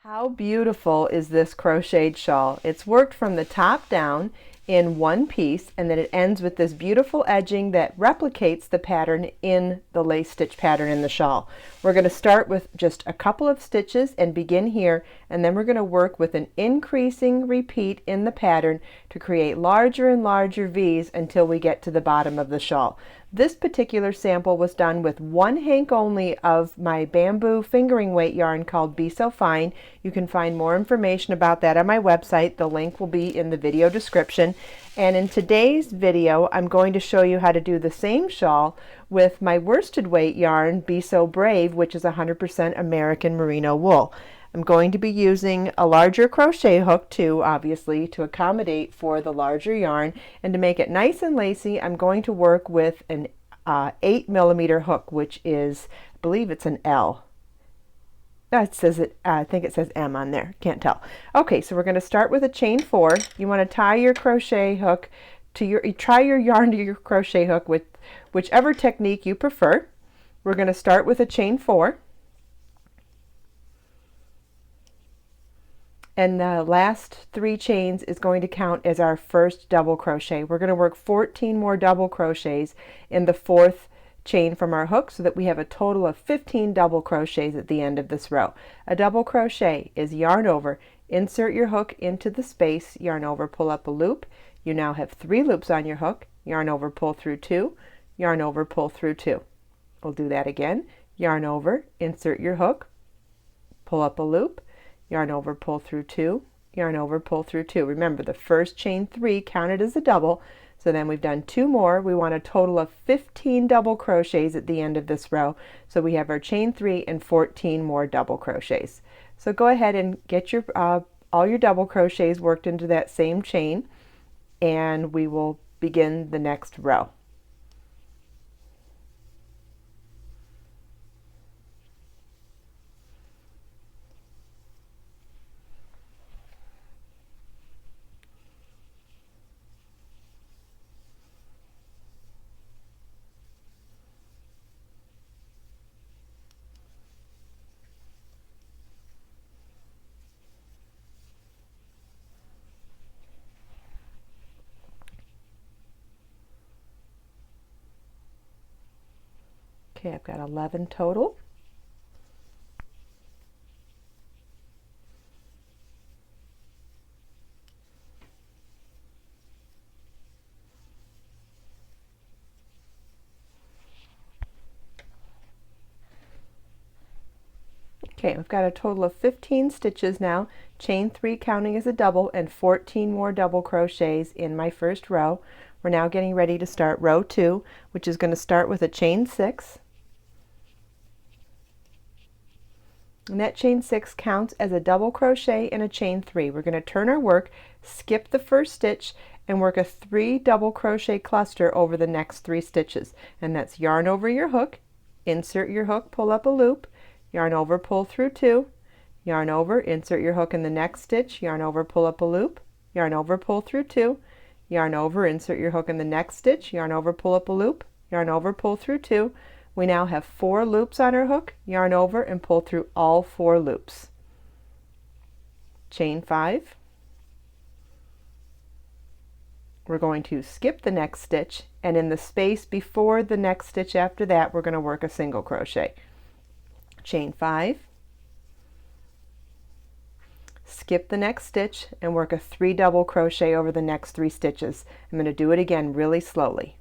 How beautiful is this crocheted shawl? It's worked from the top down in one piece, and then it ends with this beautiful edging that replicates the pattern in the lace stitch pattern in the shawl. We're going to start with just a couple of stitches and begin here, and then we're going to work with an increasing repeat in the pattern to create larger and larger V's until we get to the bottom of the shawl. This particular sample was done with one hank only of my bamboo fingering weight yarn called Be So Fine. You can find more information about that on my website. The link will be in the video description. And in today's video, I'm going to show you how to do the same shawl with my worsted weight yarn, Be So Brave, which is 100% American merino wool. I'm going to be using a larger crochet hook too, obviously, to accommodate for the larger yarn. And to make it nice and lacy, I'm going to work with an 8mm hook, which is, I believe it's an L. That says it, I think it says M on there, can't tell. Okay, so we're going to start with a chain 4. You want to tie your crochet hook to tie your yarn to your crochet hook with whichever technique you prefer. We're going to start with a chain 4. And the last 3 chains is going to count as our first double crochet. We're going to work 14 more double crochets in the 4th chain from our hook so that we have a total of 15 double crochets at the end of this row. A double crochet is yarn over, insert your hook into the space, yarn over, pull up a loop. You now have 3 loops on your hook, yarn over, pull through 2, yarn over, pull through 2. We'll do that again. Yarn over, insert your hook, pull up a loop, yarn over, pull through 2, yarn over, pull through 2. Remember, the first chain 3 counted as a double, so then we've done 2 more. We want a total of 15 double crochets at the end of this row, so we have our chain 3 and 14 more double crochets. So go ahead and get your all your double crochets worked into that same chain, and we will begin the next row. Okay, I've got 11 total. Okay, we've got a total of 15 stitches now, chain 3 counting as a double, and 14 more double crochets in my first row. We're now getting ready to start row 2, which is going to start with a chain 6. And that chain 6 counts as a double crochet and a chain 3. We're going to turn our work, skip the first stitch, and work a 3 double crochet cluster over the next 3 stitches. And that's yarn over your hook, insert your hook, pull up a loop, yarn over, pull through 2, yarn over, insert your hook in the next stitch, yarn over, pull up a loop, yarn over, pull through 2, yarn over, insert your hook in the next stitch, yarn over, pull up a loop, yarn over, pull through 2. We now have 4 loops on our hook, yarn over and pull through all 4 loops. Chain 5. We're going to skip the next stitch, and in the space before the next stitch after that, we're going to work a single crochet. Chain 5. Skip the next stitch and work a 3 double crochet over the next 3 stitches. I'm going to do it again really slowly.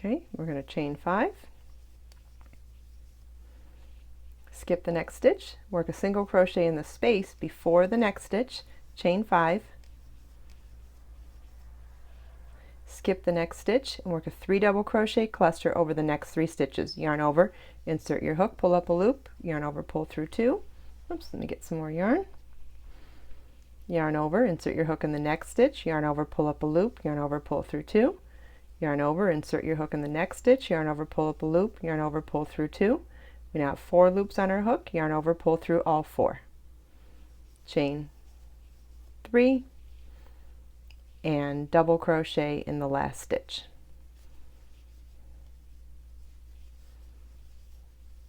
Okay, we're going to chain 5, skip the next stitch, work a single crochet in the space before the next stitch, chain 5, skip the next stitch and work a 3 double crochet cluster over the next 3 stitches. Yarn over, insert your hook, pull up a loop, yarn over, pull through 2. Oops, let me get some more yarn. Yarn over, insert your hook in the next stitch, yarn over, pull up a loop, yarn over, pull through 2. Yarn over, insert your hook in the next stitch, yarn over, pull up a loop, yarn over, pull through 2. We now have 4 loops on our hook, yarn over, pull through all 4. chain 3, and double crochet in the last stitch.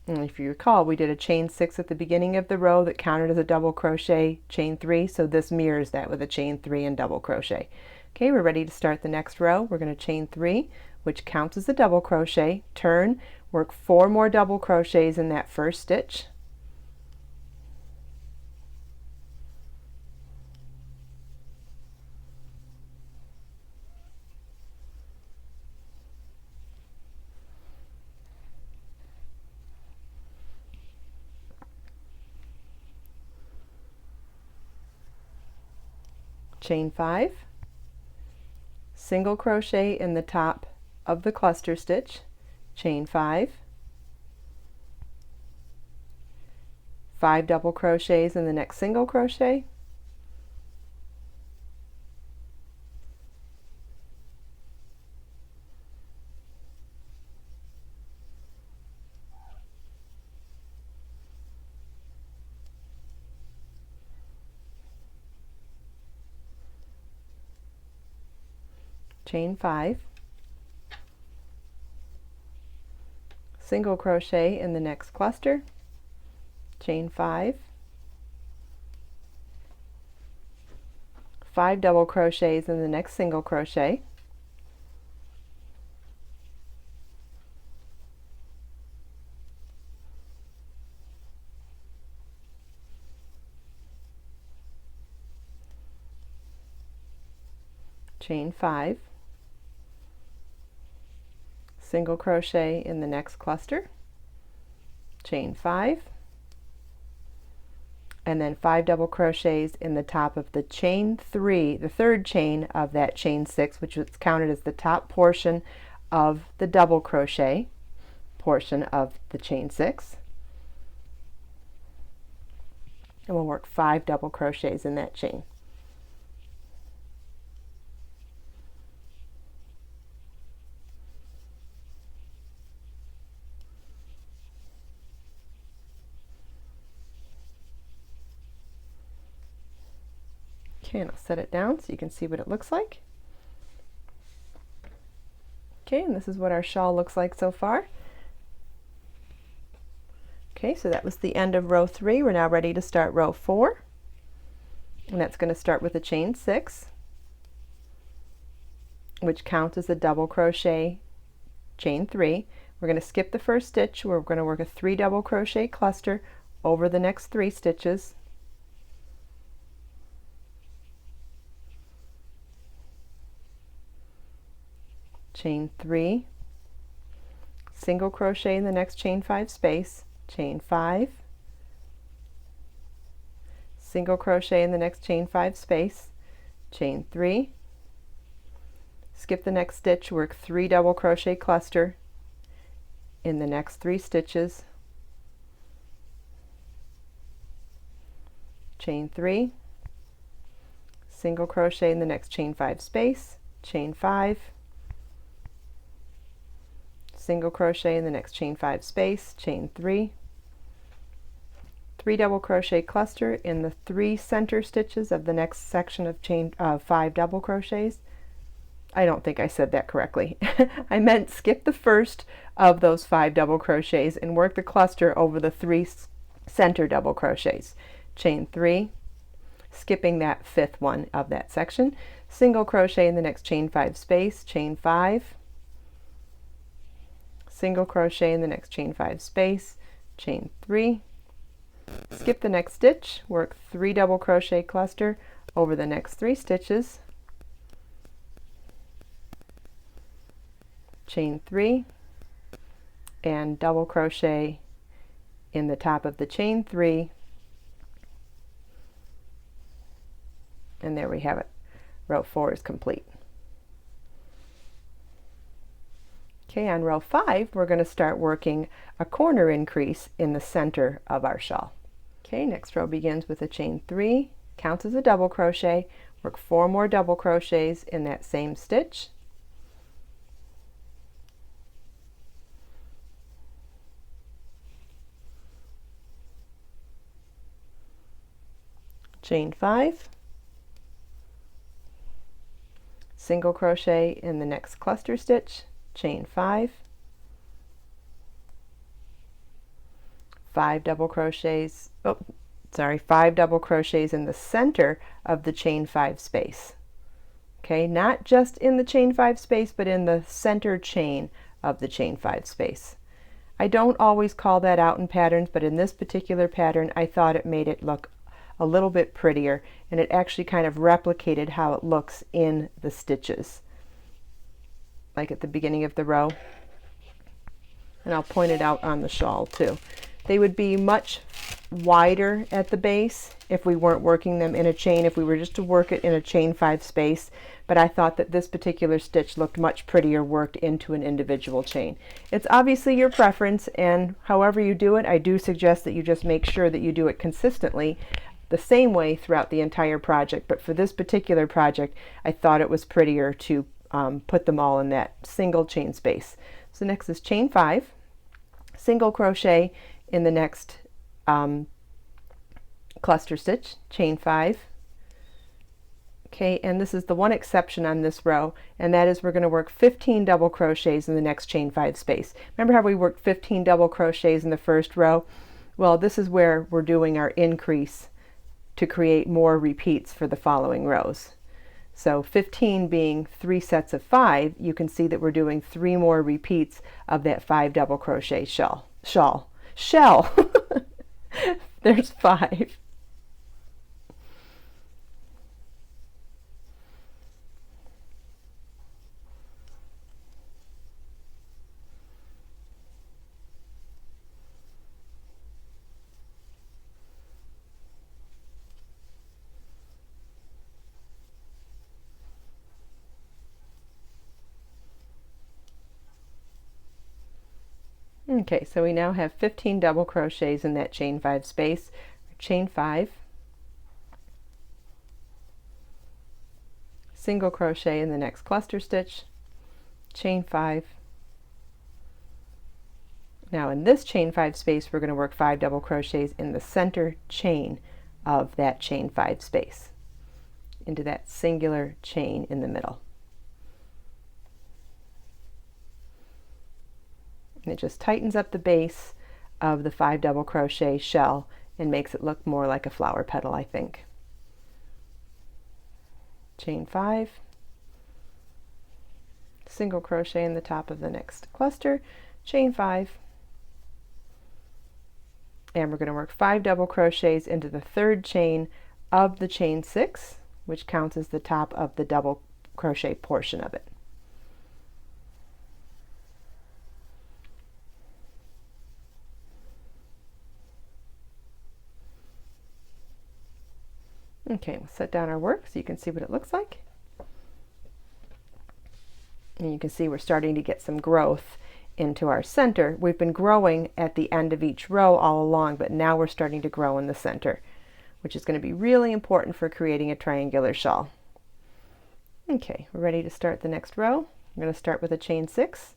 And if you recall, we did a chain 6 at the beginning of the row that counted as a double crochet, chain 3, so this mirrors that with a chain 3 and double crochet. Okay, we're ready to start the next row. We're going to chain 3, which counts as a double crochet, turn, work 4 more double crochets in that first stitch. Chain 5, single crochet in the top of the cluster stitch, chain 5, 5 double crochets in the next single crochet, chain 5, single crochet in the next cluster, chain 5, 5 double crochets in the next single crochet, chain 5, single crochet in the next cluster, chain 5, and then 5 double crochets in the top of the chain 3, the third chain of that chain 6, which is counted as the top portion of the double crochet portion of the chain 6. And we'll work 5 double crochets in that chain. Okay, and I'll set it down so you can see what it looks like. Okay, and this is what our shawl looks like so far. Okay, so that was the end of row 3. We're now ready to start row 4. And that's going to start with a chain 6, which counts as a double crochet, chain 3. We're going to skip the first stitch. We're going to work a 3 double crochet cluster over the next 3 stitches. Chain 3, single crochet in the next chain 5 space, chain 5, single crochet in the next chain 5 space, chain 3, skip the next stitch, work 3 double crochet cluster in the next 3 stitches, chain 3, single crochet in the next chain 5 space, chain 5, single crochet in the next chain 5 space, chain 3, 3 double crochet cluster in the 3 center stitches of the next section of chain 5 double crochets. I don't think I said that correctly. I meant skip the first of those 5 double crochets and work the cluster over the 3 center double crochets, chain 3, skipping that 5th one of that section, single crochet in the next chain 5 space, chain 5, single crochet in the next chain 5 space, chain 3, skip the next stitch, work 3 double crochet cluster over the next 3 stitches, chain 3, and double crochet in the top of the chain 3, and there we have it. Row 4 is complete. Okay, on row 5, we're going to start working a corner increase in the center of our shawl. Okay, next row begins with a chain 3, counts as a double crochet, work 4 more double crochets in that same stitch, chain 5, single crochet in the next cluster stitch, chain 5, 5 double crochets, 5 double crochets in the center of the chain 5 space. Okay, not just in the chain 5 space, but in the center chain of the chain 5 space. I don't always call that out in patterns, but in this particular pattern I thought it made it look a little bit prettier, and it actually kind of replicated how it looks in the stitches, like at the beginning of the row. And I'll point it out on the shawl too. They would be much wider at the base if we weren't working them in a chain, if we were just to work it in a chain 5 space, but I thought that this particular stitch looked much prettier worked into an individual chain. It's obviously your preference, and however you do it, I do suggest that you just make sure that you do it consistently the same way throughout the entire project. But for this particular project, I thought it was prettier to put them all in that single chain space. So next is chain 5, single crochet in the next cluster stitch, chain 5. Okay, and this is the one exception on this row, and that is we're going to work 15 double crochets in the next chain 5 space. Remember how we worked 15 double crochets in the first row? Well, this is where we're doing our increase to create more repeats for the following rows. So 15 being 3 sets of 5, you can see that we're doing 3 more repeats of that 5 double crochet shell. There's 5. Okay, so we now have 15 double crochets in that chain 5 space. Chain 5, single crochet in the next cluster stitch, chain 5. Now in this chain 5 space, we're going to work 5 double crochets in the center chain of that chain 5 space into that singular chain in the middle. And it just tightens up the base of the 5 double crochet shell and makes it look more like a flower petal, I think. Chain 5, single crochet in the top of the next cluster, chain 5, and we're going to work 5 double crochets into the third chain of the chain 6, which counts as the top of the double crochet portion of it. Okay, we'll set down our work so you can see what it looks like. And you can see we're starting to get some growth into our center. We've been growing at the end of each row all along, but now we're starting to grow in the center, which is going to be really important for creating a triangular shawl. Okay, we're ready to start the next row. I'm going to start with a chain 6.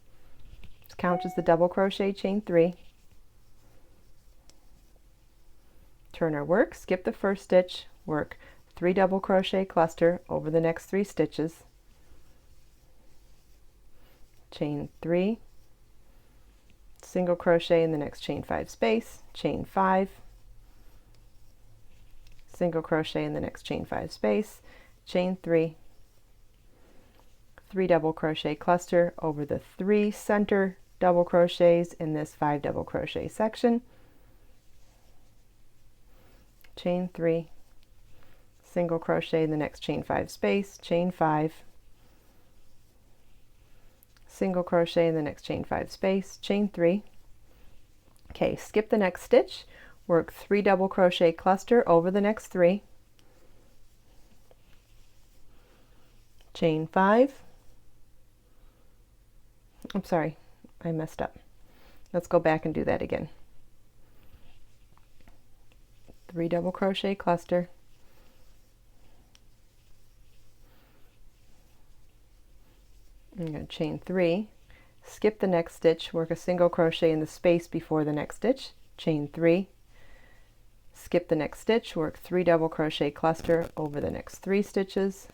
Just count as the double crochet, chain 3. Turn our work, skip the first stitch, work 3 double crochet cluster over the next 3 stitches, chain 3, single crochet in the next chain 5 space, chain 5, single crochet in the next chain 5 space, chain 3, 3 double crochet cluster over the 3 center double crochets in this 5 double crochet section, chain 3, single crochet in the next chain 5 space, chain 5, single crochet in the next chain 5 space, chain 3. Okay, skip the next stitch, work 3 double crochet cluster over the next 3, chain 5. I'm sorry, I messed up. Let's go back and do that again. 3 double crochet cluster, I'm going to chain 3, skip the next stitch, work a single crochet in the space before the next stitch, chain 3, skip the next stitch, work 3 double crochet cluster over the next 3 stitches,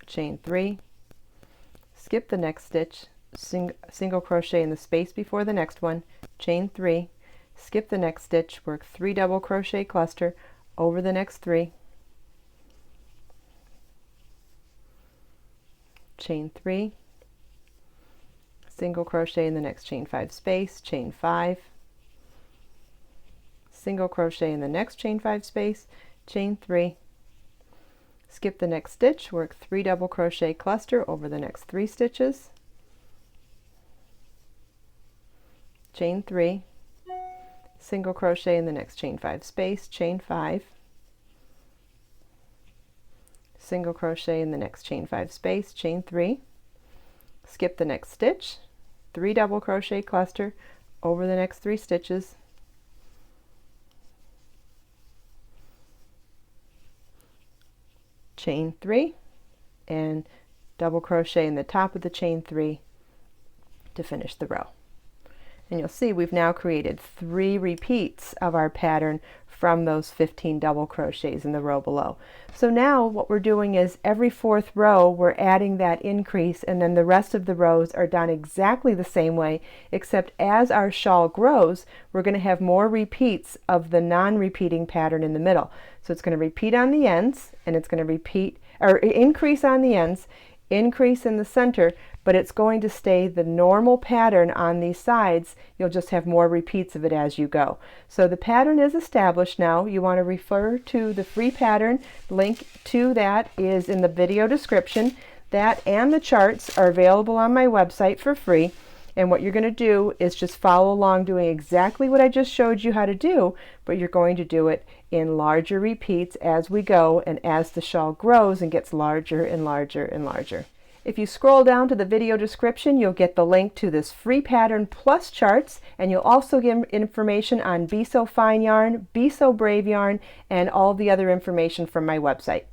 chain 3, skip the next stitch, single crochet in the space before the next one, chain 3, skip the next stitch, work 3 double crochet cluster over the next 3, chain 3, single crochet in the next chain 5 space, chain 5, single crochet in the next chain 5 space, chain 3, skip the next stitch, work 3 double crochet cluster over the next 3 stitches, chain 3, single crochet in the next chain 5 space, chain 5, single crochet in the next chain 5 space, chain 3, skip the next stitch, 3 double crochet cluster over the next 3 stitches, chain 3, and double crochet in the top of the chain 3 to finish the row. And you'll see we've now created 3 repeats of our pattern from those 15 double crochets in the row below. So now what we're doing is every 4th row we're adding that increase, and then the rest of the rows are done exactly the same way, except as our shawl grows we're going to have more repeats of the non-repeating pattern in the middle. So it's going to repeat on the ends, and it's going to repeat or increase on the ends, increase in the center, but it's going to stay the normal pattern on these sides. You'll just have more repeats of it as you go. So the pattern is established now. You want to refer to the free pattern. Link to that is in the video description. That and the charts are available on my website for free. And what you're going to do is just follow along doing exactly what I just showed you how to do, but you're going to do it in larger repeats as we go and as the shawl grows and gets larger and larger and larger. If you scroll down to the video description, you'll get the link to this free pattern plus charts, and you'll also get information on Be So Fine yarn, Be So Brave yarn, and all the other information from my website.